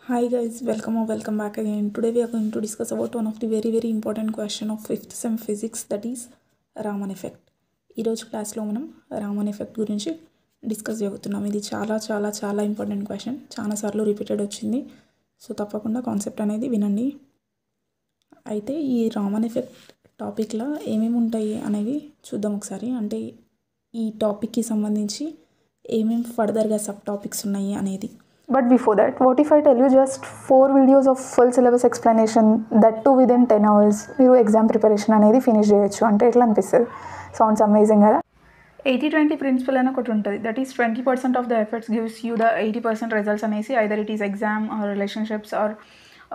Hi guys, welcome back again. Today we are going to discuss about one of the very important question of 5th sem physics, that is Raman effect. ఈ రోజు క్లాస్లో మనం Raman effect గురించి discuss చేయబోతున్నాం. ఇది చాలా important question, చాలాసార్లు repeated వచ్చింది. సో తప్పకుండా కాన్సెప్ట్ అనేది వినండి. అయితే ఈ రామన్ ఎఫెక్ట్ టాపిక్లో ఏమేమి ఉంటాయి అనేవి చూద్దాం ఒకసారి. అంటే ఈ టాపిక్కి సంబంధించి ఏమేమి ఫర్దర్గా సబ్ టాపిక్స్ ఉన్నాయి అనేది. But before that, what if I tell you just 4 videos of full syllabus explanation, that too within 10 hours, మీరు ఎగ్జామ్ ప్రిపరేషన్ అనేది ఫినిష్ చేయొచ్చు అంటే ఎట్లా అనిపిస్తుంది? సౌండ్స్ అమేజింగ్ కదా. 80-20 ప్రిన్సిపల్ అని ఒకటి ఉంటుంది. That is 20% of the efforts gives you the 80% results అనేసి. Either it is exam or relationships or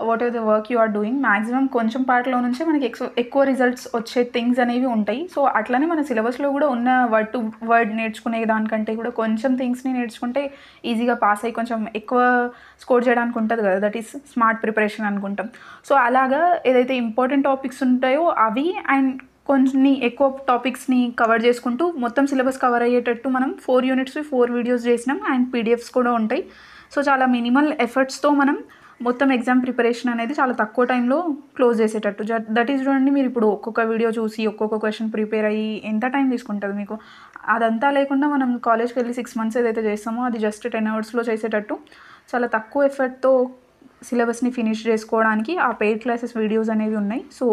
whatever the work you are doing, maximum కొంచెం పార్ట్లో నుంచే మనకి ఎక్కువ రిజల్ట్స్ వచ్చే థింగ్స్ అనేవి ఉంటాయి. సో అట్లనే మన సిలబస్లో కూడా ఉన్న వర్డ్ టు వర్డ్ నేర్చుకునే దానికంటే కూడా కొంచెం థింగ్స్ని నేర్చుకుంటే ఈజీగా పాస్ అయ్యి కొంచెం ఎక్కువ స్కోర్ చేయడానికి ఉంటుంది కదా. దట్ ఈస్ స్మార్ట్ ప్రిపరేషన్ అనుకుంటాం. సో అలాగా ఏదైతే ఇంపార్టెంట్ టాపిక్స్ ఉంటాయో అవి అండ్ కొన్ని ఎక్కువ టాపిక్స్ని కవర్ చేసుకుంటూ మొత్తం సిలబస్ కవర్ అయ్యేటట్టు మనం 4 యూనిట్స్ 4 వీడియోస్ చేసినాం. అండ్ పీడిఎఫ్స్ కూడా ఉంటాయి. సో చాలా మినిమల్ ఎఫర్ట్స్తో మనం మొత్తం ఎగ్జామ్ ప్రిపరేషన్ అనేది చాలా తక్కువ టైంలో క్లోజ్ చేసేటట్టు. దట్ ఈస్ చూడండి, మీరు ఇప్పుడు ఒక్కొక్క వీడియో చూసి ఒక్కొక్క క్వశ్చన్ ప్రిపేర్ అయ్యి ఎంత టైం తీసుకుంటుంది మీకు. అదంతా లేకుండా మనం కాలేజ్కి వెళ్ళి 6 months ఏదైతే చేస్తామో అది జస్ట్ 10 hours చేసేటట్టు చాలా తక్కువ ఎఫర్ట్తో సిలబస్ని ఫినిష్ చేసుకోవడానికి ఆ పెయిడ్ క్లాసెస్ వీడియోస్ అనేవి ఉన్నాయి. సో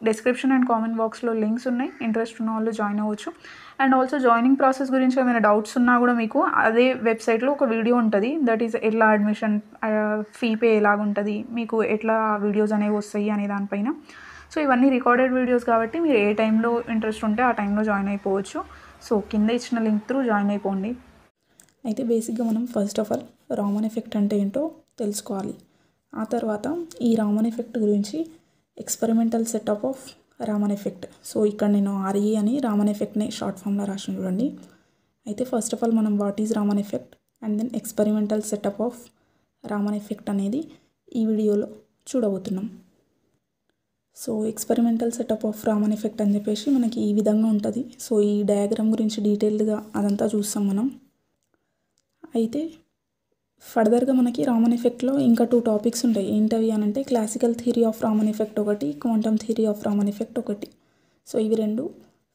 డిస్క్రిప్షన్ అండ్ కామెంట్ బాక్స్లో లింక్స్ ఉన్నాయి. ఇంట్రెస్ట్ ఉన్న వాళ్ళు జాయిన్ అవ్వచ్చు. అండ్ ఆల్సో జాయినింగ్ ప్రాసెస్ గురించి ఏమైనా డౌట్స్ ఉన్నా కూడా మీకు అదే వెబ్సైట్లో ఒక వీడియో ఉంటుంది. దట్ ఈస్ ఎట్లా అడ్మిషన్, ఫీ పే ఎలాగుంటుంది, మీకు ఎట్లా వీడియోస్ అనేవి వస్తాయి అనే దానిపైన. సో ఇవన్నీ రికార్డెడ్ వీడియోస్ కాబట్టి మీరు ఏ టైంలో ఇంట్రెస్ట్ ఉంటే ఆ టైంలో జాయిన్ అయిపోవచ్చు. సో కింద ఇచ్చిన లింక్ త్రూ జాయిన్ అయిపోండి. అయితే బేసిక్గా మనం first of all Raman effect అంటే ఏంటో తెలుసుకోవాలి. ఆ తర్వాత ఈ రామన్ ఎఫెక్ట్ గురించి experimental setup of Raman effect. So ఇక్కడ నేను ఆర్ఈ అని రామన్ ఎఫెక్ట్ని షార్ట్ ఫామ్లో రాసిన చూడండి. అయితే ఫస్ట్ ఆఫ్ ఆల్ మనం what is Raman effect and then experimental setup of Raman effect అనేది ఈ వీడియోలో చూడబోతున్నాం. So experimental setup of Raman effect అని చెప్పేసి మనకి ఈ విధంగా ఉంటుంది. సో ఈ డయాగ్రామ్ గురించి డీటెయిల్డ్గా అదంతా చూస్తాం మనం. అయితే ఫర్దర్గా మనకి రామన్ ఎఫెక్ట్లో ఇంకా 2 టాపిక్స్ ఉంటాయి. ఏంటవి అని అంటే classical theory of Raman effect ఒకటి, quantum theory of Raman effect ఒకటి. సో ఇవి 2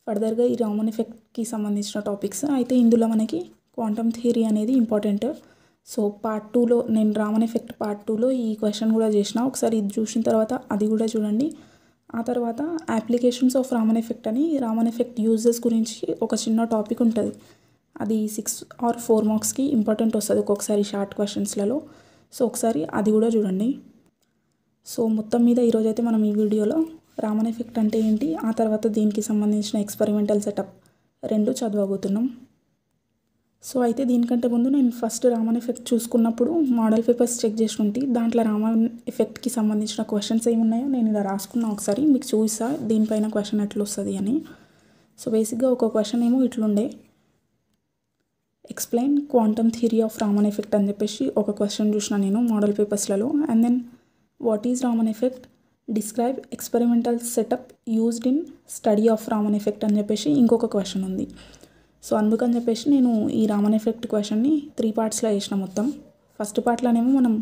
ఫర్దర్గా ఈ రామన్ ఎఫెక్ట్కి సంబంధించిన టాపిక్స్. అయితే ఇందులో మనకి క్వాంటమ్ థియరీ అనేది ఇంపార్టెంట్. సో పార్ట్ 2లో నేను రామన్ ఎఫెక్ట్ పార్ట్ 2లో ఈ క్వశ్చన్ కూడా చేసిన. ఒకసారి ఇది చూసిన తర్వాత అది కూడా చూడండి. ఆ తర్వాత అప్లికేషన్స్ ఆఫ్ రామన్ ఎఫెక్ట్ అని రామన్ ఎఫెక్ట్ యూజెస్ గురించి ఒక చిన్న టాపిక్ ఉంటుంది. అది 6 or 4 మార్క్స్కి ఇంపార్టెంట్ వస్తుంది ఒక్కొక్కసారి షార్ట్ క్వశ్చన్స్లలో. సో ఒకసారి అది కూడా చూడండి. సో మొత్తం మీద ఈరోజైతే మనం ఈ వీడియోలో రామన్ ఎఫెక్ట్ అంటే ఏంటి, ఆ తర్వాత దీనికి సంబంధించిన ఎక్స్పెరిమెంటల్ సెటప్ 2 చదవబోతున్నాం. సో అయితే దీనికంటే ముందు నేను ఫస్ట్ రామన్ ఎఫెక్ట్ చూసుకున్నప్పుడు మోడల్ పేపర్స్ చెక్ చేసుకుంటే దాంట్లో రామన్ ఎఫెక్ట్కి సంబంధించిన క్వశ్చన్స్ ఏమున్నాయో నేను ఇలా రాసుకున్నా. ఒకసారి మీకు చూపిస్తా దీనిపైన క్వశ్చన్ ఎట్లా వస్తుంది అని. సో బేసిక్గా ఒక క్వశ్చన్ ఏమో ఇట్లుండే, explain quantum theory of Raman effect అని చెప్పేసి ఒక క్వశ్చన్ చూసిన నేను మోడల్ పేపర్స్లలో. And then what is Raman effect, describe experimental setup used in study of Raman effect అని చెప్పేసి ఇంకొక క్వశ్చన్ ఉంది. సో అందుకని చెప్పేసి నేను ఈ రామన్ ఎఫెక్ట్ క్వశ్చన్ని 3 పార్ట్స్లో చేసిన మొత్తం. ఫస్ట్ పార్ట్లోనేమో మనం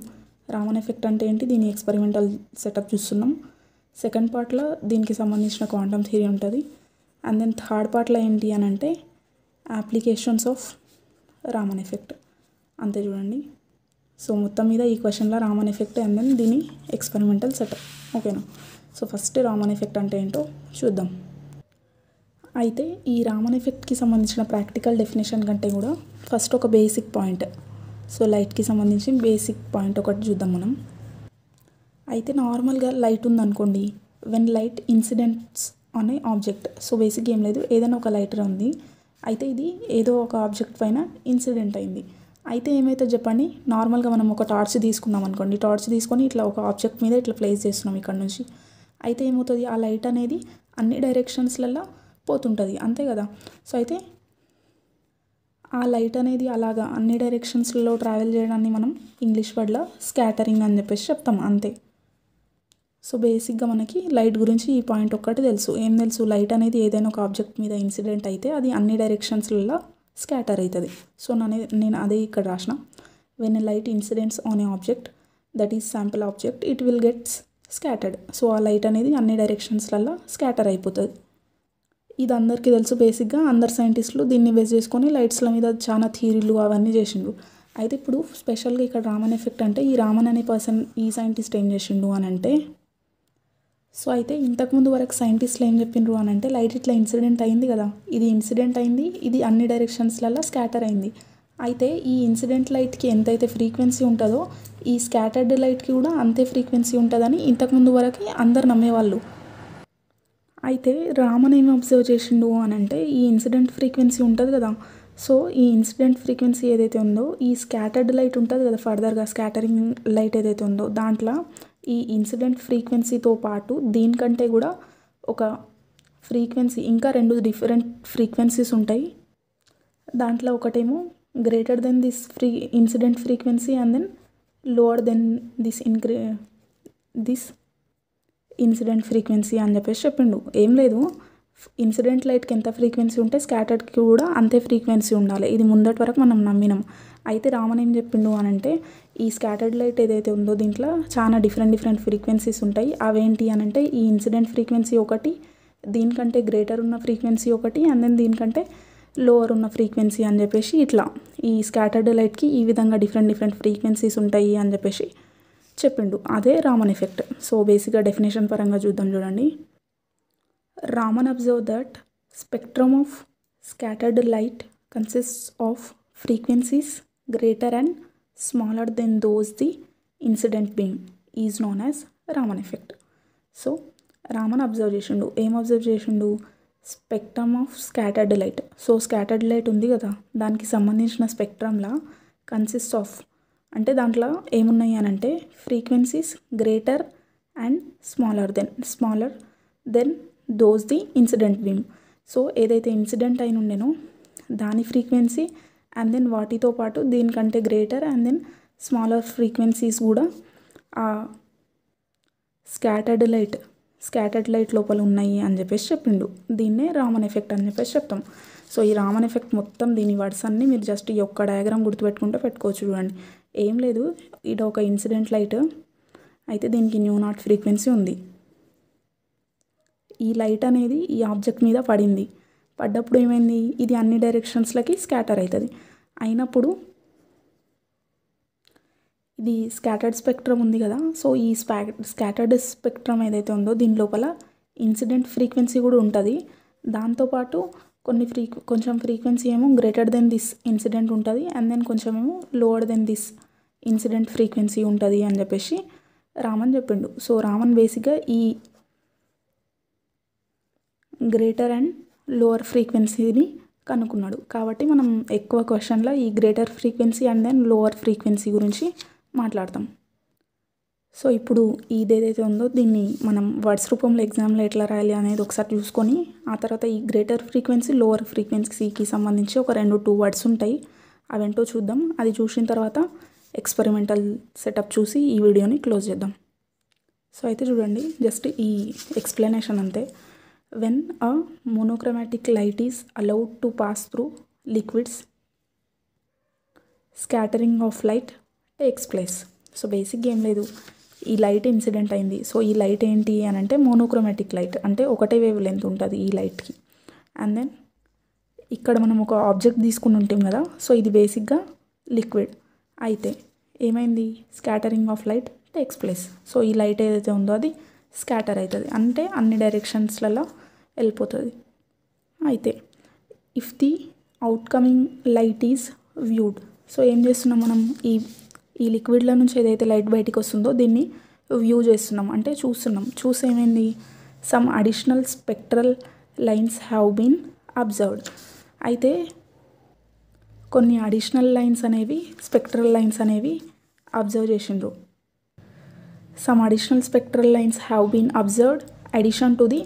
రామన్ ఎఫెక్ట్ అంటే ఏంటి, దీని ఎక్స్పెరిమెంటల్ సెటప్ చూస్తున్నాం. సెకండ్ పార్ట్లో దీనికి సంబంధించిన క్వాంటమ్ థియరీ ఉంటుంది. అండ్ దెన్ థర్డ్ పార్ట్లో ఏంటి అని అంటే అప్లికేషన్స్ ఆఫ్ రామన్ ఎఫెక్ట్. అంతే చూడండి. సో మొత్తం మీద ఈ క్వశ్చన్లో రామన్ ఎఫెక్ట్ అండ్ దెన్ దీని ఎక్స్పెరిమెంటల్ సెటప్. ఓకేనా. సో ఫస్ట్ రామన్ ఎఫెక్ట్ అంటే ఏంటో చూద్దాం. అయితే ఈ రామన్ ఎఫెక్ట్కి సంబంధించిన ప్రాక్టికల్ డెఫినేషన్ కంటే కూడా ఫస్ట్ ఒక బేసిక్ పాయింట్, సో లైట్కి సంబంధించి బేసిక్ పాయింట్ ఒకటి చూద్దాం మనం. అయితే నార్మల్గా లైట్ ఉందనుకోండి, వెన్ లైట్ ఇన్సిడెంట్స్ అనే ఆబ్జెక్ట్. సో బేసిక్ ఏం లేదు, ఏదైనా ఒక లైటర్ ఉంది, అయితే ఇది ఏదో ఒక ఆబ్జెక్ట్ పైన ఇన్సిడెంట్ అయింది. అయితే ఏమైతే చెప్పండి, నార్మల్గా మనం ఒక టార్చ్ తీసుకున్నాం అనుకోండి, టార్చ్ తీసుకొని ఇట్లా ఒక ఆబ్జెక్ట్ మీద ఇట్లా ప్లేస్ చేస్తున్నాం ఇక్కడ నుంచి. అయితే ఏమవుతుంది, ఆ లైట్ అనేది అన్ని డైరెక్షన్స్లలో పోతుంటుంది, అంతే కదా. సో అయితే ఆ లైట్ అనేది అలాగా అన్ని డైరెక్షన్స్లలో ట్రావెల్ చేయడాన్ని మనం ఇంగ్లీష్ వర్డ్లో స్కాటరింగ్ అని చెప్పేసి చెప్తాం, అంతే. సో బేసిక్గా మనకి లైట్ గురించి ఈ పాయింట్ ఒక్కటి తెలుసు. ఏం తెలుసు, లైట్ అనేది ఏదైనా ఒక ఆబ్జెక్ట్ మీద ఇన్సిడెంట్ అయితే అది అన్ని డైరెక్షన్స్లలో స్కాటర్ అవుతుంది. సో నేను అదే ఇక్కడ రాసిన, when light incidents on a object that is sample object it will gets scattered. So ఆ లైట్ అనేది అన్ని డైరెక్షన్స్లలో స్కాటర్ అయిపోతుంది. ఇది అందరికీ తెలుసు. బేసిక్గా అందరు సైంటిస్టులు దీన్ని బేస్ చేసుకొని లైట్స్ల మీద చాలా థియరీలు అవన్నీ చేసిండు. అయితే ఇప్పుడు స్పెషల్గా ఇక్కడ రామన్ ఎఫెక్ట్ అంటే ఈ రామన్ అనే పర్సన్ ఈ సైంటిస్ట్ ఏం చేసిండు అని అంటే, సో అయితే ఇంతకుముందు వరకు సైంటిస్టులు ఏం చెప్పిండ్రు అని అంటే లైట్ ఇట్లా ఇన్సిడెంట్ అయింది కదా, ఇది ఇన్సిడెంట్ అయింది, ఇది అన్ని డైరెక్షన్స్లలో స్కాటర్ అయింది. అయితే ఈ ఇన్సిడెంట్ లైట్కి ఎంతైతే ఫ్రీక్వెన్సీ ఉంటుందో ఈ స్కాటర్డ్ లైట్కి కూడా అంతే ఫ్రీక్వెన్సీ ఉంటుందని ఇంతకుముందు వరకు అందరు నమ్మేవాళ్ళు. అయితే రామన్ ఏమి అబ్జర్వ్ చేసిండు అని అంటే ఈ ఇన్సిడెంట్ ఫ్రీక్వెన్సీ ఉంటుంది కదా, సో ఈ ఇన్సిడెంట్ ఫ్రీక్వెన్సీ ఏదైతే ఉందో ఈ స్కాటర్డ్ లైట్ ఉంటుంది కదా, ఫర్దర్గా స్కాటరింగ్ లైట్ ఏదైతే ఉందో దాంట్లో ఈ ఇన్సిడెంట్ ఫ్రీక్వెన్సీతో పాటు దీనికంటే కూడా ఒక ఫ్రీక్వెన్సీ ఇంకా 2 డిఫరెంట్ ఫ్రీక్వెన్సీస్ ఉంటాయి. దాంట్లో ఒకటేమో greater than this incident frequency and then lower then this incident frequency అని చెప్పేసి చెప్పిండు. ఏం లేదు, ఇన్సిడెంట్ లైట్కి ఎంత ఫ్రీక్వెన్సీ ఉంటే స్కాటర్డ్కి కూడా అంతే ఫ్రీక్వెన్సీ ఉండాలి. ఇది ముందటి వరకు మనం నమ్మినాం. అయితే రామన్ ఏం చెప్పిండు అని అంటే ఈ స్కాటర్డ్ లైట్ ఏదైతే ఉందో దీంట్లో చాలా డిఫరెంట్ ఫ్రీక్వెన్సీస్ ఉంటాయి. అవేంటి అని అంటే ఈ ఇన్సిడెంట్ ఫ్రీక్వెన్సీ ఒకటి, దీనికంటే గ్రేటర్ ఉన్న ఫ్రీక్వెన్సీ ఒకటి, అండ్ దెన్ దీనికంటే లోవర్ ఉన్న ఫ్రీక్వెన్సీ అని చెప్పేసి ఇట్లా ఈ స్కాటర్డ్ లైట్కి ఈ విధంగా డిఫరెంట్ ఫ్రీక్వెన్సీస్ ఉంటాయి అని చెప్పేసి చెప్పిండు. అదే రామన్ ఎఫెక్ట్. సో బేసిక్గా డెఫినేషన్ పరంగా చూద్దాం చూడండి. Raman observed that spectrum of scattered light consists of frequencies greater and smaller than those the incident beam is known as Raman effect. So Raman observe చేసిండు. ఏం అబ్జర్వ్ చేసిండు? Spectrum of scattered light. So scattered light ఉంది కదా, దానికి సంబంధించిన స్పెక్ట్రమ్లా consist of అంటే దాంట్లో ఏమున్నాయి అని అంటే frequencies greater and smaller than those the incident beam. So ఏదైతే ఇన్సిడెంట్ అయిన ఉండేనో దాని ఫ్రీక్వెన్సీ అండ్ దెన్ వాటితో పాటు దీనికంటే greater and then smaller frequencies కూడా ఆ స్కాటర్డ్ లైట్ లోపల ఉన్నాయి అని చెప్పేసి చెప్పిండు. దీన్నే రామన్ ఎఫెక్ట్ అని చెప్పేసి చెప్తాం. సో ఈ రామన్ ఎఫెక్ట్ మొత్తం దీని వర్డ్స్ అన్నీ మీరు జస్ట్ ఈ ఒక్క డయాగ్రామ్ గుర్తుపెట్టుకుంటే పెట్టుకోవచ్చు. చూడండి, ఏం లేదు, ఇది ఒక ఇన్సిడెంట్ లైట్, అయితే దీనికి న్యూ నాట్ ఫ్రీక్వెన్సీ ఉంది. ఈ లైట్ అనేది ఈ ఆబ్జెక్ట్ మీద పడ్డప్పుడు ఏమైంది, ఇది అన్ని డైరెక్షన్స్లకి స్కాటర్ అవుతుంది. అయినప్పుడు ఇది స్కాటర్డ్ స్పెక్ట్రమ్ ఉంది కదా, సో ఈ స్కాటర్డ్ స్పెక్ట్రమ్ ఏదైతే ఉందో దీని లోపల ఇన్సిడెంట్ ఫ్రీక్వెన్సీ కూడా ఉంటుంది. దాంతోపాటు కొంచెం ఫ్రీక్వెన్సీ ఏమో గ్రేటర్ దెన్ దిస్ ఇన్సిడెంట్ ఉంటుంది అండ్ దెన్ కొంచెం ఏమో lower then this incident frequency ఉంటుంది అని చెప్పేసి రామన్ చెప్పిండు. సో రామన్ బేసిక్గా ఈ గ్రేటర్ అండ్ లోవర్ ఫ్రీక్వెన్సీని కనుక్కున్నాడు. కాబట్టి మనం ఎక్కువ క్వశ్చన్లో ఈ greater frequency and then lower frequency గురించి మాట్లాడతాం. సో ఇప్పుడు ఇదేదైతే ఉందో దీన్ని మనం వర్డ్స్ రూపంలో ఎగ్జామ్లో ఎట్లా రాయాలి అనేది ఒకసారి చూసుకొని ఆ తర్వాత ఈ గ్రేటర్ ఫ్రీక్వెన్సీ లోవర్ ఫ్రీక్వెన్సీకి సంబంధించి ఒక 2 వర్డ్స్ ఉంటాయి, అవేంటో చూద్దాం. అది చూసిన తర్వాత ఎక్స్పెరిమెంటల్ సెటప్ చూసి ఈ వీడియోని క్లోజ్ చేద్దాం. సో అయితే చూడండి, జస్ట్ ఈ ఎక్స్ప్లెనేషన్ అంతే. When a monochromatic light is allowed to pass through liquids, scattering of light takes place. So బేసిక్గా ఏం లేదు, ఈ లైట్ ఇన్సిడెంట్ అయింది. సో ఈ లైట్ ఏంటి అని అంటే మోనోక్రోమాటిక్ లైట్, అంటే ఒకటే వేవ్ లెంత్ ఉంటుంది ఈ లైట్కి. అండ్ దెన్ ఇక్కడ మనం ఒక ఆబ్జెక్ట్ తీసుకుని ఉంటాం కదా, సో ఇది బేసిక్గా లిక్విడ్. అయితే ఏమైంది, scattering of light takes place. So ఈ లైట్ ఏదైతే ఉందో అది స్కాటర్ అవుతుంది, అంటే అన్ని డైరెక్షన్స్లలో వెళ్ళిపోతుంది. అయితే if the outcoming light is viewed, so ఏం చేస్తున్నాం మనం, ఈ లిక్విడ్ల నుంచి ఏదైతే లైట్ బయటికి వస్తుందో దీన్ని వ్యూ చేస్తున్నాం, అంటే చూసి ఏమైంది, some additional spectral lines have been observed. అయితే కొన్ని అడిషనల్ లైన్స్ అనేవి స్పెక్ట్రల్ లైన్స్ అనేవి అబ్జర్వ్ చేసిండ్రు. Some additional spectral lines have been observed addition to the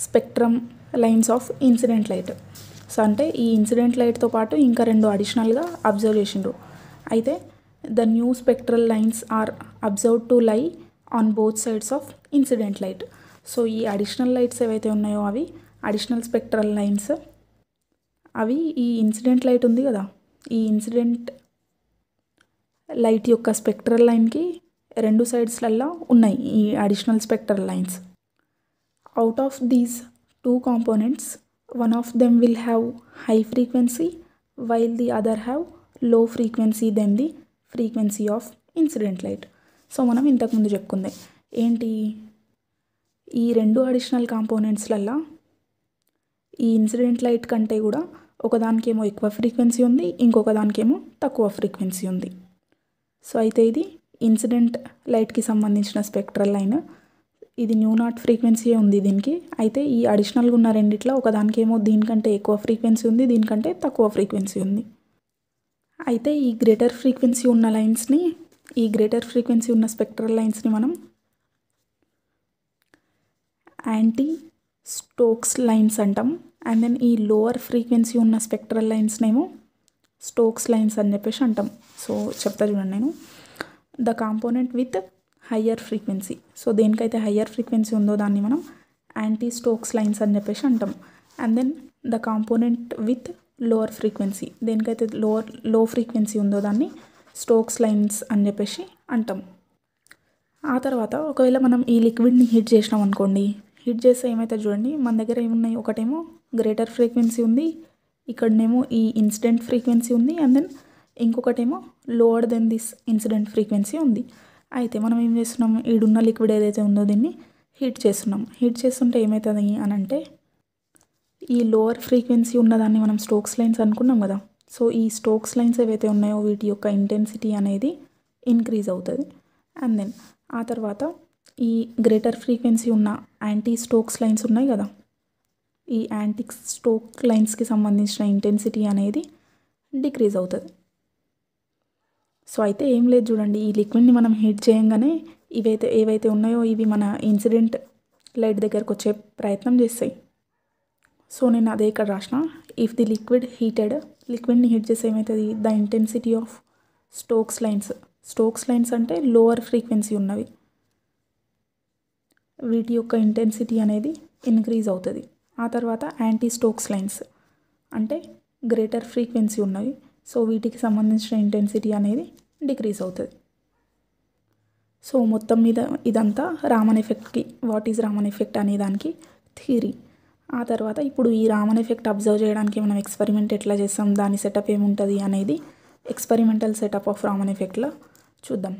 spectrum lines of incident light. So అంటే ఈ ఇన్సిడెంట్ లైట్తో పాటు ఇంకా 2 అడిషనల్గా అబ్జర్వ్ చేసిండ్రు. అయితే the new spectral lines are observed to lie on both sides of incident light. So ఈ additional lights ఏవైతే ఉన్నాయో అవి అడిషనల్ స్పెక్ట్రల్ లైన్స్, అవి ఈ ఇన్సిడెంట్ లైట్ ఉంది కదా, ఈ ఇన్సిడెంట్ లైట్ యొక్క స్పెక్ట్రల్ లైన్కి రెండు సైడ్స్లల్లో ఉన్నాయి ఈ additional spectral lines. Out of these 2 components one of them will have high frequency while the other have low frequency than the frequency of incident light. So మనం ఇంతకుముందు చెప్పుకుందే ఏంటి, ఈ రెండు అడిషనల్ కాంపోనెంట్స్లల్లో ఈ ఇన్సిడెంట్ లైట్ కంటే కూడా ఒకదానికేమో ఎక్కువ ఫ్రీక్వెన్సీ ఉంది, ఇంకొక దానికేమో తక్కువ ఫ్రీక్వెన్సీ ఉంది. సో అయితే ఇది ఇన్సిడెంట్ లైట్కి సంబంధించిన స్పెక్ట్రల్ లైన్. ఇది న్యూ నాట్ ఫ్రీక్వెన్సీ ఉంది దీనికి. అయితే ఈ అడిషనల్గా ఉన్న రెండిట్లో ఒకదానికేమో దీనికంటే ఎక్కువ ఫ్రీక్వెన్సీ ఉంది, దీనికంటే తక్కువ ఫ్రీక్వెన్సీ ఉంది. అయితే ఈ గ్రేటర్ ఫ్రీక్వెన్సీ ఉన్న లైన్స్ని, ఈ గ్రేటర్ ఫ్రీక్వెన్సీ ఉన్న స్పెక్ట్రల్ లైన్స్ని మనం యాంటీ స్టోక్స్ లైన్స్ అంటాం. అండ్ దెన్ ఈ లోవర్ ఫ్రీక్వెన్సీ ఉన్న స్పెక్ట్రల్ లైన్స్నేమో స్టోక్స్ లైన్స్ అని చెప్పేసి అంటాం. సో చెప్తా చూడండి నేను. The component with higher frequency, so దేనికైతే హయ్యర్ ఫ్రీక్వెన్సీ ఉందో దాన్ని మనం యాంటీ స్టోక్స్ లైన్స్ అని చెప్పేసి అంటాం. And then the component with lower frequency, దేనికైతే లో ఫ్రీక్వెన్సీ ఉందో దాన్ని స్టోక్స్ లైన్స్ అని చెప్పేసి అంటాం. ఆ తర్వాత ఒకవేళ మనం ఈ లిక్విడ్ని హీట్ చేసినాం అనుకోండి, హీట్ చేస్తే ఏమైతే చూడండి, మన దగ్గర ఏమున్నాయి, ఒకటేమో గ్రేటర్ ఫ్రీక్వెన్సీ ఉంది, ఇక్కడనేమో ఈ ఇన్సిడెంట్ ఫ్రీక్వెన్సీ ఉంది, అండ్ దెన్ ఇంకొకటేమో lower then this incident frequency ఉంది. అయితే మనం ఏం చేస్తున్నాం, ఈడున్న లిక్విడ్ ఏదైతే ఉందో దీన్ని హీట్ చేస్తున్నాం. హీట్ చేస్తుంటే ఏమవుతుంది అని అంటే, ఈ లోవర్ ఫ్రీక్వెన్సీ ఉన్నదాన్ని మనం స్టోక్స్ లైన్స్ అనుకున్నాం కదా. సో ఈ స్టోక్స్ లైన్స్ ఏవైతే ఉన్నాయో వీటి యొక్క ఇంటెన్సిటీ అనేది ఇంక్రీజ్ అవుతుంది. అండ్ దెన్ ఆ తర్వాత ఈ గ్రేటర్ ఫ్రీక్వెన్సీ ఉన్న యాంటీ స్టోక్స్ లైన్స్ ఉన్నాయి కదా, ఈ యాంటీ స్టోక్ లైన్స్కి సంబంధించిన ఇంటెన్సిటీ అనేది డిక్రీజ్ అవుతుంది. సో అయితే ఏం లేదు చూడండి, ఈ లిక్విడ్ని మనం హీట్ చేయంగానే ఏవైతే ఉన్నాయో ఇవి మన ఇన్సిడెంట్ లైట్ దగ్గరకు వచ్చే ప్రయత్నం చేస్తాయి. సో నేను అదే ఇక్కడ రాసిన, ఇఫ్ ది లిక్విడ్ హీటెడ్, లిక్విడ్ని హీట్ చేస్తే ఏమవుతుంది, the intensity of Stokes lines, Stokes lines అంటే లోవర్ ఫ్రీక్వెన్సీ ఉన్నవి, వీటి యొక్క ఇంటెన్సిటీ అనేది ఇంక్రీజ్ అవుతుంది. ఆ తర్వాత యాంటీ స్టోక్స్ లైన్స్ అంటే గ్రేటర్ ఫ్రీక్వెన్సీ ఉన్నవి, సో వీటికి సంబంధించిన ఇంటెన్సిటీ అనేది డిక్రీజ్ అవుతుంది. సో మొత్తం మీద ఇదంతా రామన్ ఎఫెక్ట్కి, వాట్ ఈజ్ రామన్ ఎఫెక్ట్ అనే దానికి థియరీ. ఆ తర్వాత ఇప్పుడు ఈ రామన్ ఎఫెక్ట్ అబ్జర్వ్ చేయడానికి మనం ఎక్స్పెరిమెంట్ ఎట్లా చేస్తాం, దాని సెటప్ ఏముంటుంది అనేది ఎక్స్పెరిమెంటల్ సెటప్ ఆఫ్ రామన్ ఎఫెక్ట్లో చూద్దాం.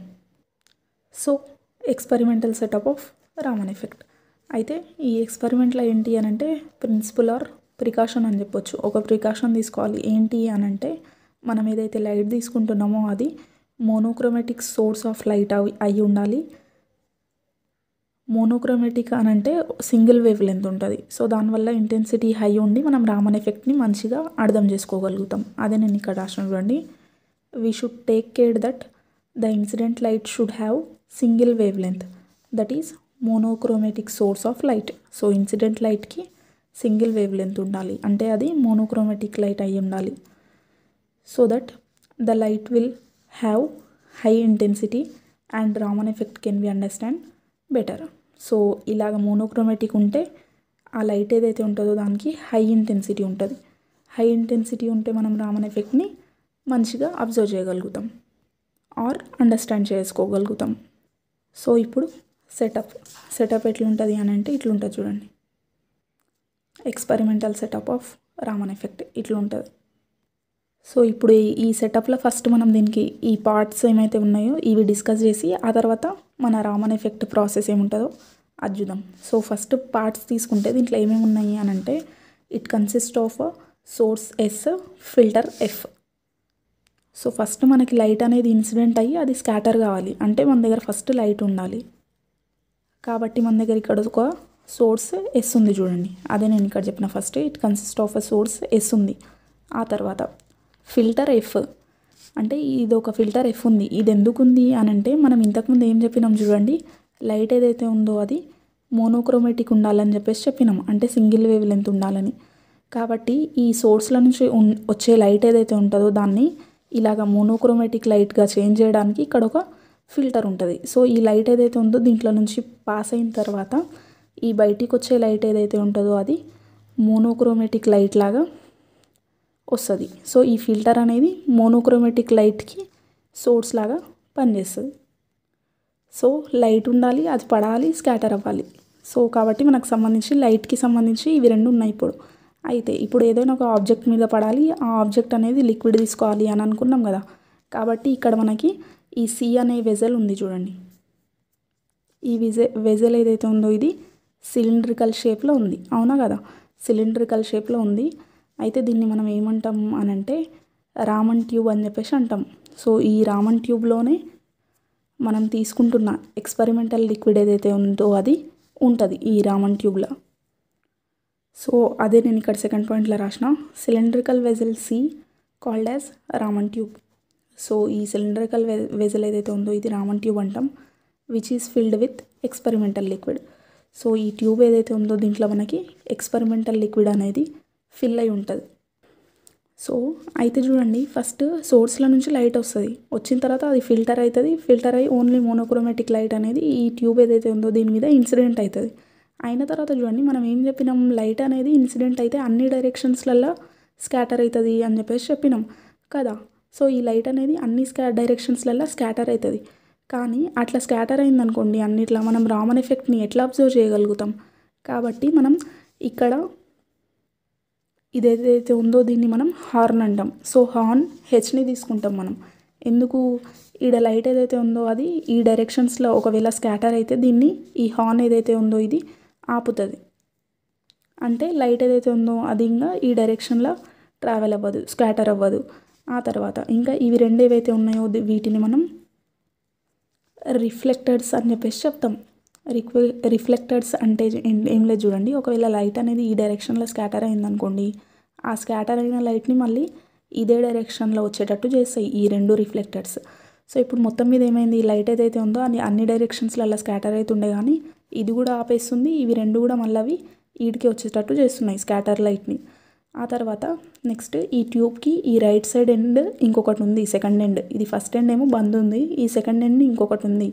So experimental setup of Raman effect. అయితే ఈ ఎక్స్పెరిమెంట్లో ఏంటి అని అంటే ప్రిన్సిపల్ ఆర్ ప్రికాషన్ అని చెప్పొచ్చు. ఒక ప్రికాషన్ తీసుకోవాలి. ఏంటి అని అంటే, మనం ఏదైతే లైట్ తీసుకుంటున్నామో అది మోనోక్రోమాటిక్ సోర్స్ ఆఫ్ లైట్ అయి ఉండాలి. మోనోక్రోమాటిక్ అని అంటే సింగిల్ వేవ్ లెంత్ ఉంటుంది. సో దానివల్ల ఇంటెన్సిటీ హై ఉండి మనం రామన్ ఎఫెక్ట్ని మంచిగా అర్థం చేసుకోగలుగుతాం. అదే నేను ఇక్కడ రాసిన చూడండి, we should take care that the incident light should have single wavelength, that is monochromatic source of light. So incident లైట్కి సింగిల్ వేవ్ లెంత్ ఉండాలి, అంటే అది మోనోక్రోమాటిక్ లైట్ అయి ఉండాలి. So that the light will have high intensity and Raman effect can be understand better. So ఇలాగ monochromatic ఉంటే ఆ light ఏదైతే ఉంటుందో దానికి హై ఇంటెన్సిటీ ఉంటుంది. హై ఇంటెన్సిటీ ఉంటే మనం రామన్ ఎఫెక్ట్ని మంచిగా అబ్జర్వ్ చేయగలుగుతాం ఆర్ అండర్స్టాండ్ చేసుకోగలుగుతాం. సో ఇప్పుడు సెటప్ ఎట్లుంటుంది అని అంటే ఇట్లుంటుంది చూడండి, experimental setup of Raman effect ఇట్లుంటుంది. సో ఇప్పుడు ఈ సెటప్లో ఫస్ట్ మనం దీనికి ఈ పార్ట్స్ ఏమైతే ఉన్నాయో ఇవి డిస్కస్ చేసి ఆ తర్వాత మన రామన్ ఎఫెక్ట్ ప్రాసెస్ ఏముంటుందో అది చూద్దాం. సో ఫస్ట్ పార్ట్స్ తీసుకుంటే దీంట్లో ఏమేమి ఉన్నాయి అని అంటే, it consist of source S, filter F. So first మనకి లైట్ అనేది ఇన్సిడెంట్ అయ్యి అది స్కాటర్ కావాలి అంటే మన దగ్గర ఫస్ట్ లైట్ ఉండాలి. కాబట్టి మన దగ్గర ఇక్కడ ఒక సోర్స్ ఎస్ ఉంది చూడండి, అదే నేను ఇక్కడ చెప్పిన first it consist of a source S ఉంది. ఆ తర్వాత ఫిల్టర్ ఎఫ్ అంటే ఇది ఒక ఫిల్టర్ ఎఫ్ ఉంది. ఇది ఎందుకు ఉంది అని అంటే మనం ఇంతకుముందు ఏం చెప్పినాం చూడండి, లైట్ ఏదైతే ఉందో అది మోనోక్రోమాటిక్ ఉండాలని చెప్పినాం, అంటే సింగిల్ వేవ్ లెంత్ ఉండాలని. కాబట్టి ఈ సోర్స్ల నుంచి వచ్చే లైట్ ఏదైతే ఉంటుందో దాన్ని ఇలాగ మోనోక్రోమాటిక్ లైట్గా చేంజ్ చేయడానికి ఇక్కడ ఒక ఫిల్టర్ ఉంటుంది. సో ఈ లైట్ ఏదైతే ఉందో దీంట్లో నుంచి పాస్ అయిన తర్వాత ఈ బయటికి వచ్చే లైట్ ఏదైతే ఉంటుందో అది మోనోక్రోమాటిక్ లైట్ లాగా వస్తుంది. సో ఈ ఫిల్టర్ అనేది మోనోక్రోమాటిక్ లైట్కి సోర్స్ లాగా పనిచేస్తుంది. సో లైట్ ఉండాలి, అది పడాలి, స్కాటర్ అవ్వాలి. సో కాబట్టి మనకు సంబంధించి లైట్కి సంబంధించి ఇవి రెండు ఉన్నాయి ఇప్పుడు. అయితే ఇప్పుడు ఏదైనా ఒక ఆబ్జెక్ట్ మీద పడాలి, ఆ ఆబ్జెక్ట్ అనేది లిక్విడ్ తీసుకోవాలి అని అనుకున్నాం కదా. కాబట్టి ఇక్కడ మనకి ఈ సి అనే వెజల్ ఉంది చూడండి. ఈ వెజల్ ఏదైతే ఉందో ఇది సిలిండ్రికల్ షేప్లో ఉంది, అవునా కదా. సిలిండ్రికల్ షేప్లో ఉంది. అయితే దీన్ని మనం ఏమంటాం అని అంటే రామన్ ట్యూబ్ అని చెప్పేసి అంటాం. సో ఈ రామన్ ట్యూబ్లోనే మనం తీసుకుంటున్న ఎక్స్పెరిమెంటల్ లిక్విడ్ ఏదైతే ఉందో అది ఉంటుంది ఈ రామన్ ట్యూబ్లో. సో అదే నేను ఇక్కడ సెకండ్ పాయింట్లో రాసిన cylindrical vessel C called as Raman tube. So ఈ సిలిండ్రికల్ వెజల్ ఏదైతే ఉందో ఇది రామన్ ట్యూబ్ అంటాం, which is filled with experimental liquid. So ఈ ట్యూబ్ ఏదైతే ఉందో దీంట్లో మనకి ఎక్స్పెరిమెంటల్ లిక్విడ్ అనేది ఫిల్ అయి ఉంటుంది. సో అయితే చూడండి, ఫస్ట్ సోర్స్లో నుంచి లైట్ వస్తుంది, వచ్చిన తర్వాత అది ఫిల్టర్ అవుతుంది, ఫిల్టర్ అయ్యి ఓన్లీ మోనోక్రోమాటిక్ లైట్ అనేది ఈ ట్యూబ్ ఏదైతే ఉందో దీని మీద ఇన్సిడెంట్ అవుతుంది. అయిన తర్వాత చూడండి మనం ఏం చెప్పినాం, లైట్ అనేది ఇన్సిడెంట్ అయితే అన్ని డైరెక్షన్స్లలో స్కాటర్ అవుతుంది అని చెప్పేసి చెప్పినాం కదా. సో ఈ లైట్ అనేది అన్ని డైరెక్షన్స్లలో స్కాటర్ అవుతుంది. కానీ అట్లా స్కాటర్ అయిందనుకోండి అన్నిట్లా, మనం రామన్ ఎఫెక్ట్ని ఎట్లా అబ్జర్వ్ చేయగలుగుతాం. కాబట్టి మనం ఇక్కడ ఇదేదైతే ఉందో దీన్ని మనం హార్న్ అంటాం. సో హార్న్ హెచ్ని తీసుకుంటాం మనం. ఎందుకు, ఈడ లైట్ ఏదైతే ఉందో అది ఈ డైరెక్షన్స్లో ఒకవేళ స్కాటర్ అయితే దీన్ని ఈ హార్న్ ఏదైతే ఉందో ఇది ఆపుతుంది. అంటే లైట్ ఏదైతే ఉందో అది ఇంకా ఈ డైరెక్షన్లో ట్రావెల్ అవ్వదు, స్కాటర్ అవ్వదు. ఆ తర్వాత ఇంకా ఇవి రెండు ఏవైతే ఉన్నాయో వీటిని మనం రిఫ్లెక్టర్స్ అని చెప్పేసి చెప్తాం. రిఫ్లెక్టర్స్ అంటే ఏం లేదు చూడండి, ఒకవేళ లైట్ అనేది ఈ డైరెక్షన్లో స్కాటర్ అయిందనుకోండి, ఆ స్కాటర్ అయిన లైట్ని మళ్ళీ ఇదే డైరెక్షన్లో వచ్చేటట్టు చేస్తాయి ఈ రెండు రిఫ్లెక్టర్స్. సో ఇప్పుడు మొత్తం మీద ఏమైంది, ఈ లైట్ ఏదైతే ఉందో అన్ని డైరెక్షన్స్లలో స్కాటర్ అవుతుండే కానీ ఇది కూడా ఆపేస్తుంది, ఇవి రెండు కూడా మళ్ళీ అవి వీటికి వచ్చేటట్టు చేస్తున్నాయి స్కాటర్ లైట్ని. ఆ తర్వాత నెక్స్ట్ ఈ ట్యూబ్కి ఈ రైట్ సైడ్ ఎండ్ ఇంకొకటి ఉంది, సెకండ్ ఎండ్. ఇది ఫస్ట్ ఎండ్ ఏమో బంద్ ఉంది, ఈ సెకండ్ ఎండ్ ఇంకొకటి ఉంది.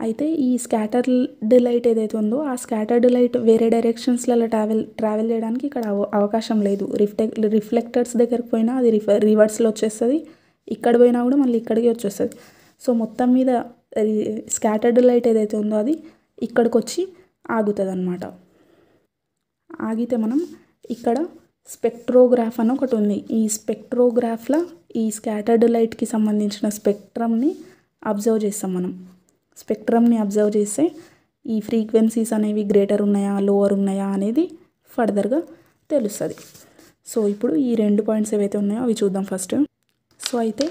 అయితే ఈ స్కాటర్డ్ లైట్ ఏదైతే ఉందో ఆ స్కాటర్డ్ లైట్ వేరే డైరెక్షన్స్లలో ట్రావెల్ చేయడానికి ఇక్కడ అవకాశం లేదు. రిఫ్లెక్టర్స్ దగ్గరికి పోయినా అది రివర్స్లో వచ్చేస్తుంది, ఇక్కడ పోయినా కూడా మళ్ళీ ఇక్కడికి వచ్చేస్తుంది. సో మొత్తం మీద స్కాటర్డ్ లైట్ ఏదైతే ఉందో అది ఇక్కడికి వచ్చి ఆగుతుంది అన్నమాట. ఆగితే మనం ఇక్కడ స్పెక్ట్రోగ్రాఫ్ అని ఒకటి ఉంది. ఈ స్పెక్ట్రోగ్రాఫ్లో ఈ స్కాటర్డ్ లైట్కి సంబంధించిన స్పెక్ట్రమ్ని అబ్జర్వ్ చేస్తాం మనం. స్పెక్ట్రమ్ని అబ్జర్వ్ చేస్తే ఈ ఫ్రీక్వెన్సీస్ అనేవి గ్రేటర్ ఉన్నాయా లోవర్ ఉన్నాయా అనేది ఫర్దర్గా తెలుస్తుంది. సో ఇప్పుడు ఈ రెండు పాయింట్స్ ఏవైతే ఉన్నాయో అవి చూద్దాం ఫస్ట్. సో అయితే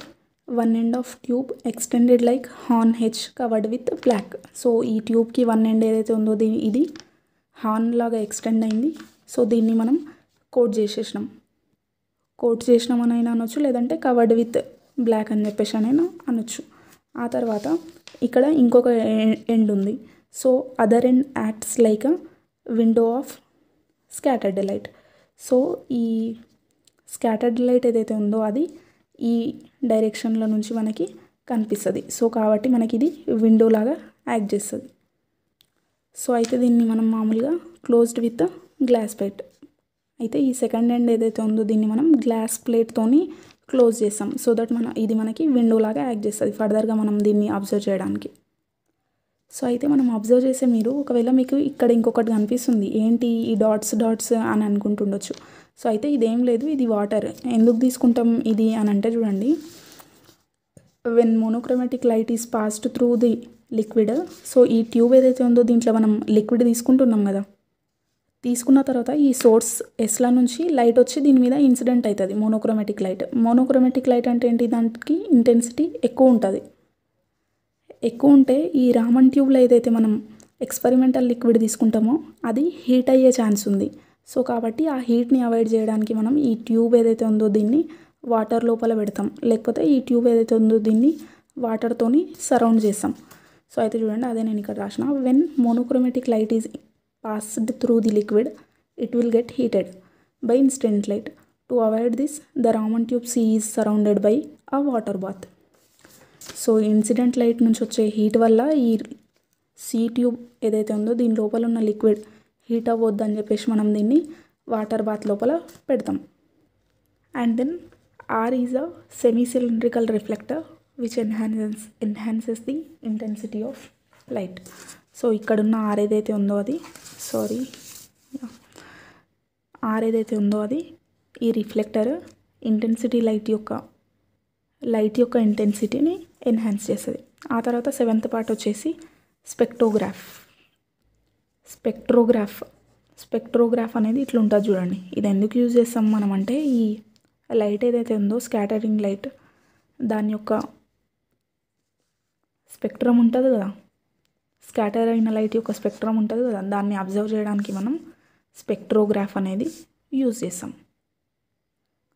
one end of tube extended like horn H covered with black. So ఈ ట్యూబ్కి వన్ ఎండ్ ఏదైతే ఉందో ఇది హార్న్ లాగా ఎక్స్టెండ్ అయింది. సో దీన్ని మనం కోట్ చేసినాం అని అయినా అనొచ్చు, లేదంటే కవర్డ్ విత్ బ్లాక్ అని చెప్పేసి అయినా అనొచ్చు. ఆ తర్వాత ఇక్కడ ఇంకొక ఎండ్ ఉంది. So other end acts like a window of scattered light. So ఈ స్కాటర్డ్ లైట్ ఏదైతే ఉందో అది ఈ డైరెక్షన్లో నుంచి మనకి కనిపిస్తుంది. సో కాబట్టి మనకి ఇది విండో లాగా యాక్ట్ చేస్తుంది. సో అయితే దీన్ని మనం మామూలుగా క్లోజ్డ్ విత్ గ్లాస్ ప్లేట్. అయితే ఈ సెకండ్ ఎండ్ ఏదైతే ఉందో దీన్ని మనం గ్లాస్ ప్లేట్తోని క్లోజ్ చేస్తాం. సో దట్ ఇది మనకి విండో లాగా యాక్ట్ చేస్తుంది ఫర్దర్గా మనం దీన్ని అబ్జర్వ్ చేయడానికి. సో అయితే మనం అబ్జర్వ్ చేసే మీరు ఒకవేళ మీకు ఇక్కడ ఇంకొకటి కనిపిస్తుంది, ఏంటి ఈ డాట్స్ అని అనుకుంటుండొచ్చు. సో అయితే ఇదేం లేదు, ఇది వాటర్. ఎందుకు తీసుకుంటాం ఇది అని అంటే చూడండి, when monochromatic light is passed through the liquid. So ఈ ట్యూబ్ ఏదైతే ఉందో దీంట్లో మనం లిక్విడ్ తీసుకుంటున్నాం కదా, తీసుకున్న తర్వాత ఈ సోర్స్ ఎస్ల నుంచి లైట్ వచ్చి దీని మీద ఇన్సిడెంట్ అవుతుంది మోనోక్రోమాటిక్ లైట్. మోనోక్రోమాటిక్ లైట్ అంటే ఏంటి, దానికి ఇంటెన్సిటీ ఎక్కువ ఉంటుంది. ఎక్కువ ఉంటే ఈ రామన్ ట్యూబ్లో ఏదైతే మనం ఎక్స్పెరిమెంటల్ లిక్విడ్ తీసుకుంటామో అది హీట్ అయ్యే ఛాన్స్ ఉంది. సో కాబట్టి ఆ హీట్ని అవాయిడ్ చేయడానికి మనం ఈ ట్యూబ్ ఏదైతే ఉందో దీన్ని వాటర్ లోపల పెడతాం, లేకపోతే ఈ ట్యూబ్ ఏదైతే ఉందో దీన్ని వాటర్తోని సరౌండ్ చేస్తాం. సో అయితే చూడండి, అదే నేను ఇక్కడ రాసిన, when monochromatic light is passed through the liquid, it will get heated by incident light. To avoid this, the Raman tube C is surrounded by a water bath. So incident light నుంచి వచ్చే heat వల్ల ఈ C tube ఏదైతే ఉందో దీని లోపల ఉన్న liquid heat అవ్వద్దు అని చెప్పేసి మనం దీన్ని వాటర్ బాత్ లోపల పెడతాం. And then R is a semi cylindrical reflector which enhances the intensity of light. So ఇక్కడున్న ఆర్ ఏదైతే ఉందో అది ఈ రిఫ్లెక్టర్ లైట్ యొక్క ఇంటెన్సిటీని ఎన్హాన్స్ చేస్తుంది. ఆ తర్వాత 7th పార్ట్ వచ్చేసి స్పెక్ట్రోగ్రాఫ్ అనేది ఇట్లా ఉంటుంది చూడండి. ఇది ఎందుకు యూజ్ చేస్తాం మనం అంటే ఈ లైట్ ఏదైతే ఉందో స్కాటరింగ్ లైట్ దాని యొక్క స్పెక్ట్రమ్ ఉంటుంది కదా, స్కాటర్ అయిన లైట్ యొక్క స్పెక్ట్రమ్ ఉంటుంది కదా, దాన్ని అబ్జర్వ్ చేయడానికి మనం స్పెక్ట్రోగ్రాఫ్ అనేది యూజ్ చేస్తాం.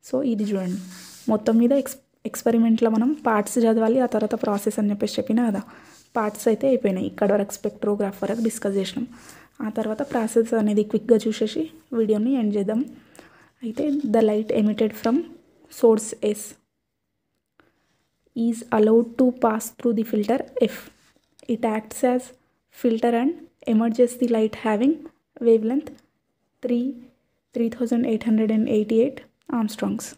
సో ఇది చూడండి, మొత్తం మీద ఎక్స్పెరిమెంట్లో మనం పార్ట్స్ చదవాలి, ఆ తర్వాత ప్రాసెస్ అని చెప్పేసి చెప్పినా కదా. పార్ట్స్ అయితే అయిపోయినాయి, ఇక్కడ వరకు స్పెక్ట్రోగ్రాఫ్ వరకు డిస్కస్ చేసినాం. ఆ తర్వాత ప్రాసెస్ అనేది క్విక్గా చూసేసి వీడియోని ఎండ్ చేద్దాం. అయితే the light emitted from source S is allowed to pass through the filter F. It acts as filter and emerges the light having wavelength 3888 angstroms.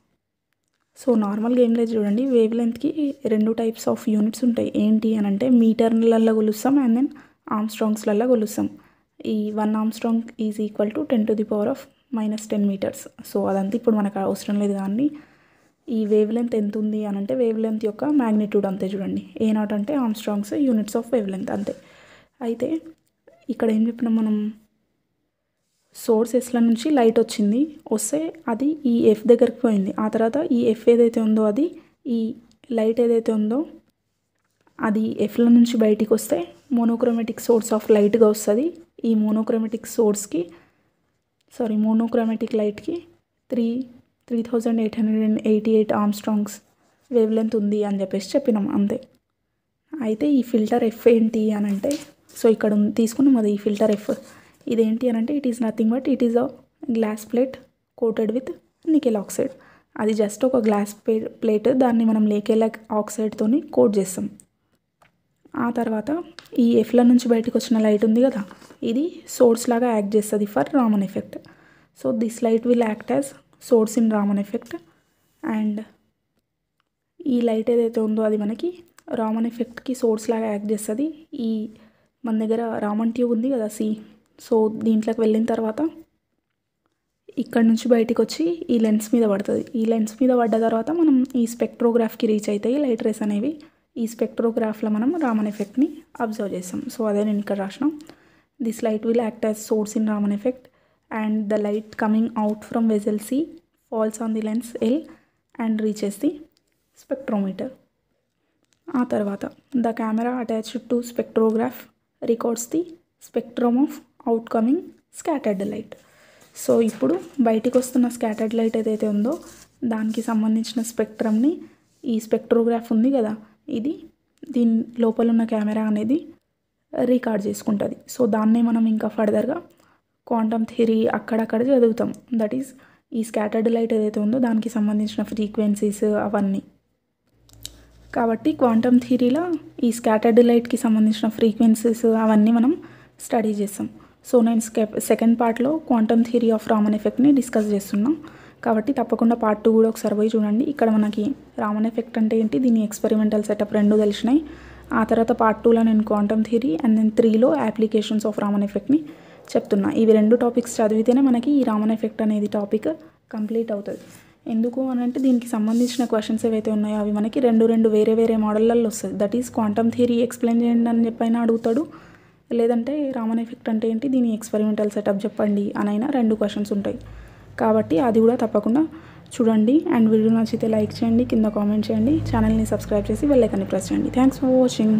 So నార్మల్గా ఏం లేదు చూడండి, వేవ్ లెంత్కి 2 టైప్స్ ఆఫ్ యూనిట్స్ ఉంటాయి. ఏంటి అని అంటే మీటర్లలో కొలుస్తాం and then ఆమ్స్ట్రాంగ్స్లలో కొలుస్తాం. ఈ 1 angstrom is equal to 10⁻⁻10 metres. So అదంతా ఇప్పుడు మనకు అవసరం లేదు. కానీ ఈ వేవ్ లెంత్ ఎంత ఉంది అని అంటే వేవ్ లెంత్ యొక్క మ్యాగ్నిట్యూడ్ అంతే చూడండి. A0 అంటే ఆమ్స్ట్రాంగ్స్ యూనిట్స్ ఆఫ్ వేవ్ లెంత్ అంతే. అయితే ఇక్కడ ఏం చెప్పినాం మనం, సోర్సెస్ల నుంచి లైట్ వస్తే అది ఈ ఎఫ్ దగ్గరికి పోయింది. ఆ తర్వాత ఈ ఎఫ్ ఏదైతే ఉందో అది ఈ లైట్ ఏదైతే ఉందో అది ఎఫ్ల నుంచి బయటికి వస్తే మోనోక్రోమాటిక్ సోర్స్ ఆఫ్ లైట్గా వస్తుంది. ఈ మోనోక్రోమాటిక్ లైట్కి 3888 ఆమ్స్ట్రాంగ్స్ వేవ్ లెంత్ ఉంది అని చెప్పేసి చెప్పినాం అంతే. అయితే ఈ ఫిల్టర్ ఎఫ్ ఏంటి అని అంటే, సో ఇక్కడ తీసుకున్నాం కదా ఈ ఫిల్టర్ ఎఫ్, ఇదేంటి అని అంటే it is nothing but it is a glass plate coated with nickel oxide. అది జస్ట్ ఒక గ్లాస్ ప్లేట్, దాన్ని మనం నికెల్ ఆక్సైడ్తో కోట్ చేస్తాం. ఆ తర్వాత ఈ ఎఫ్ల నుంచి బయటకు వచ్చిన లైట్ ఉంది కదా, ఇది సోర్స్ లాగా యాక్ట్ చేస్తుంది for Raman effect. So this light will act as source in Raman effect. And ఈ లైట్ ఏదైతే ఉందో అది మనకి రామన్ ఎఫెక్ట్కి సోర్స్ లాగా యాక్ట్ చేస్తుంది. ఈ మన దగ్గర రామన్ ట్యూబ్ ఉంది కదా సో దీంట్లోకి వెళ్ళిన తర్వాత ఇక్కడ నుంచి బయటికి వచ్చి ఈ లెన్స్ మీద పడుతుంది. ఈ లెన్స్ మీద పడ్డ తర్వాత మనం ఈ స్పెక్ట్రోగ్రాఫ్కి రీచ్ అవుతాయి లైట్ రేస్ అనేవి. ఈ స్పెక్ట్రోగ్రాఫ్లో మనం రామన్ ఎఫెక్ట్ని అబ్జర్వ్ చేస్తాం. సో అదే నేను ఇక్కడ రాసినాం. This light will act as source in Raman effect and the light coming out from vessel C falls on the lens L and reaches the spectrometer. ఆ తర్వాత the camera attached to spectrograph records the spectrum of outcoming scattered light. So ఇప్పుడు బయటికి వస్తున్న scattered light ఏదైతే ఉందో దానికి సంబంధించిన స్పెక్ట్రమ్ని ఈ స్పెక్ట్రోగ్రాఫ్ ఉంది కదా, ఇది దీని లోపల ఉన్న కెమెరా అనేది రికార్డ్ చేసుకుంటుంది. సో దాన్నే మనం ఇంకా ఫర్దర్గా క్వాంటమ్ థియరీ అక్కడక్కడ చదువుతాం. దట్ ఈస్ ఈ స్కాటర్డ్ లైట్ ఏదైతే ఉందో దానికి సంబంధించిన ఫ్రీక్వెన్సీస్ అవన్నీ. కాబట్టి క్వాంటమ్ థియరీలో ఈ స్కాటర్డ్ లైట్కి సంబంధించిన ఫ్రీక్వెన్సీస్ అవన్నీ మనం స్టడీ చేస్తాం. సో నేను సెకండ్ పార్ట్లో క్వాంటమ్ థియరీ ఆఫ్ రామన్ ఎఫెక్ట్ని డిస్కస్ చేస్తున్నాం. కాబట్టి తప్పకుండా పార్ట్ 2 కూడా ఒకసారి పోయి చూడండి. ఇక్కడ మనకి రామన్ ఎఫెక్ట్ అంటే ఏంటి, దీని ఎక్స్పెరిమెంటల్ సెటప్ 2 తెలిసినాయి. ఆ తర్వాత పార్ట్ 2లో నేను క్వాంటమ్ థియరీ అండ్ దెన్ 3లో అప్లికేషన్స్ ఆఫ్ రామన్ ఎఫెక్ట్ని చెప్తున్నా. ఇవి 2 టాపిక్స్ చదివితేనే మనకి ఈ రామన్ ఎఫెక్ట్ అనేది టాపిక్ కంప్లీట్ అవుతుంది. ఎందుకు అని అంటే దీనికి సంబంధించిన క్వశ్చన్స్ ఏవైతే ఉన్నాయో అవి మనకి 2 వేరే మోడళ్ళల్లో వస్తుంది. That is quantum theory explain చేయండి అని చెప్పైనా అడుగుతాడు, లేదంటే రామన్ ఎఫెక్ట్ అంటే ఏంటి దీని ఎక్స్పెరిమెంటల్ సెటప్ చెప్పండి అనైనా 2 క్వశ్చన్స్ ఉంటాయి. కాబట్టి అది కూడా తప్పకుండా చూడండి. అండ్ వీడియో నచ్చితే లైక్ చేయండి, కింద కామెంట్ చేయండి, ఛానల్ని సబ్స్క్రైబ్ చేసి బెల్ ఐకాన్ని ప్రెస్ చేయండి. Thanks for watching.